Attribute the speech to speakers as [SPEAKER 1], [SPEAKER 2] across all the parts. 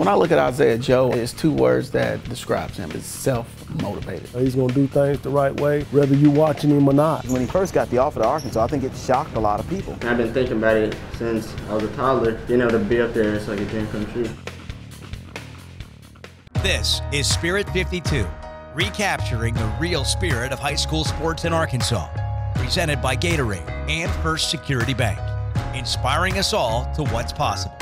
[SPEAKER 1] When I look at Isaiah Joe, it's two words that describes him. It's self-motivated.
[SPEAKER 2] He's going to do things the right way, whether you're watching him or not.
[SPEAKER 3] When he first got the offer to Arkansas, I think it shocked a lot of people.
[SPEAKER 4] I've been thinking about it since I was a toddler. Being able to be up there, it's like a dream come true.
[SPEAKER 5] This is Spirit 52, recapturing the real spirit of high school sports in Arkansas. Presented by Gatorade and First Security Bank, inspiring us all to what's possible.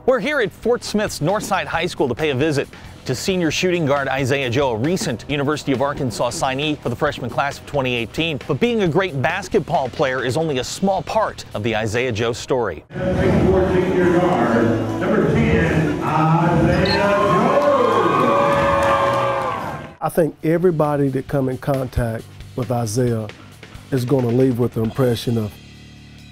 [SPEAKER 6] We're here at Fort Smith's Northside High School to pay a visit to senior shooting guard Isaiah Joe, a recent University of Arkansas signee for the freshman class of 2018. But being a great basketball player is only a small part of the Isaiah Joe story.
[SPEAKER 7] Senior guard, number 10, Isaiah Joe.
[SPEAKER 2] I think everybody that come in contact with Isaiah is going to leave with the impression of,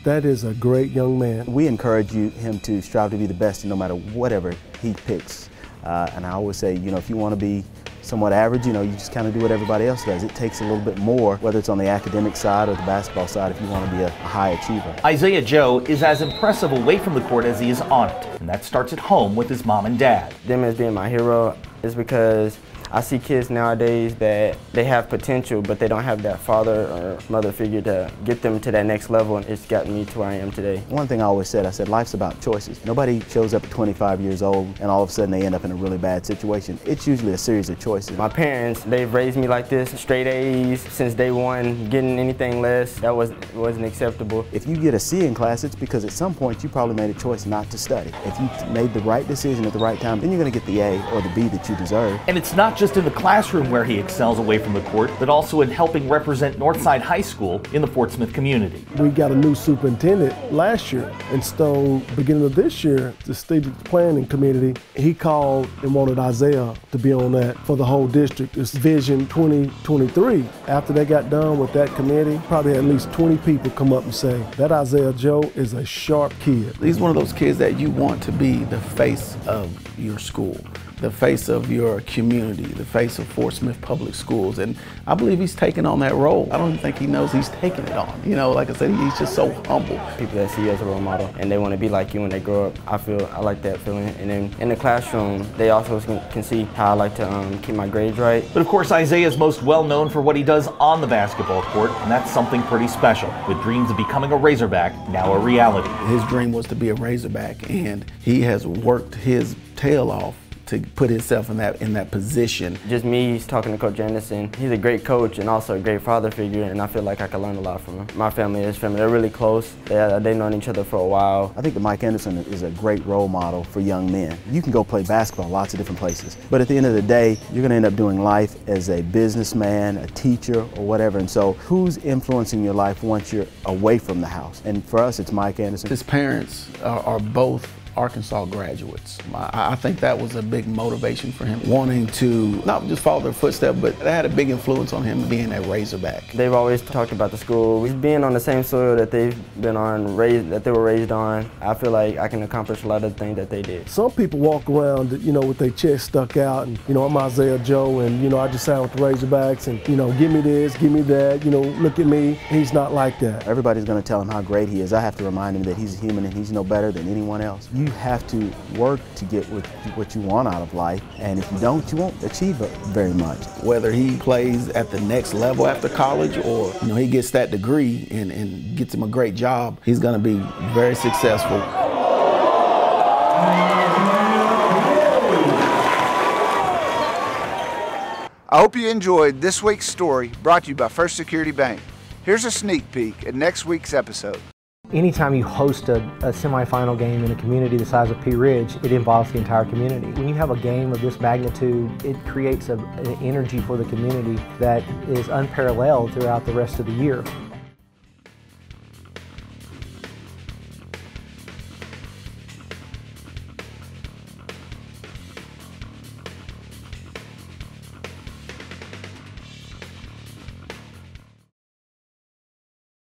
[SPEAKER 2] that is a great young man.
[SPEAKER 3] We encourage him to strive to be the best in no matter whatever he picks. And I always say, if you want to be somewhat average, you just kind of do what everybody else does. It takes a little bit more, whether it's on the academic side or the basketball side, if you want to be a high achiever.
[SPEAKER 6] Isaiah Joe is as impressive away from the court as he is on it, and that starts at home with his mom and dad.
[SPEAKER 4] Them as being my hero is because I see kids nowadays that they have potential, but they don't have that father or mother figure to get them to that next level, and it's gotten me to where I am today.
[SPEAKER 3] One thing I always said, I said life's about choices. Nobody shows up at 25 years old and all of a sudden they end up in a really bad situation. It's usually a series of choices.
[SPEAKER 4] My parents, they've raised me like this, straight A's since day one. Getting anything less, that wasn't acceptable.
[SPEAKER 3] If you get a C in class, it's because at some point you probably made a choice not to study. If you made the right decision at the right time, then you're going to get the A or the B that you deserve.
[SPEAKER 6] And it's not just in the classroom where he excels away from the court, but also in helping represent Northside High School in the Fort Smith community.
[SPEAKER 2] We got a new superintendent last year, and so beginning of this year, the strategic planning committee, he called and wanted Isaiah to be on that for the whole district. It's Vision 2023. After they got done with that committee, probably at least 20 people come up and say, that Isaiah Joe is a sharp kid.
[SPEAKER 1] He's one of those kids that you want to be the face of your school, the face of your community, the face of Fort Smith Public Schools, and I believe he's taking on that role. I don't even think he knows he's taking it on. Like I said, he's just so humble.
[SPEAKER 4] People that see you as a role model and they want to be like you when they grow up, I like that feeling. And then in the classroom, they also can see how I like to keep my grades right.
[SPEAKER 6] But of course, Isaiah is most well known for what he does on the basketball court, and that's something pretty special, with dreams of becoming a Razorback now a reality.
[SPEAKER 1] His dream was to be a Razorback, and he has worked his tail off to put himself in that position.
[SPEAKER 4] Just me talking to Coach Anderson, he's a great coach and also a great father figure, and I feel like I can learn a lot from him. My family is they're really close. They've known each other for a while.
[SPEAKER 3] I think that Mike Anderson is a great role model for young men. You can go play basketball lots of different places, but at the end of the day, you're going to end up doing life as a businessman, a teacher, or whatever. And so who's influencing your life once you're away from the house? And for us, it's Mike Anderson.
[SPEAKER 1] His parents are both Arkansas graduates. I think that was a big motivation for him, wanting to not just follow their footsteps, but that had a big influence on him being a Razorback.
[SPEAKER 4] They've always talked about the school. Being on the same soil that they've been on, that they were raised on, I feel like I can accomplish a lot of the things that they did.
[SPEAKER 2] Some people walk around, with their chest stuck out, and I'm Isaiah Joe, and I just signed with the Razorbacks, and give me this, give me that, look at me. He's not like that.
[SPEAKER 3] Everybody's going to tell him how great he is. I have to remind him that he's a human and he's no better than anyone else. You have to work to get what you want out of life, and if you don't, you won't achieve it very much.
[SPEAKER 1] Whether he plays at the next level after college or he gets that degree and gets him a great job, he's going to be very successful.
[SPEAKER 8] I hope you enjoyed this week's story brought to you by First Security Bank. Here's a sneak peek at next week's episode.
[SPEAKER 9] Anytime you host a semifinal game in a community the size of Pea Ridge, it involves the entire community. When you have a game of this magnitude, it creates an energy for the community that is unparalleled throughout the rest of the year.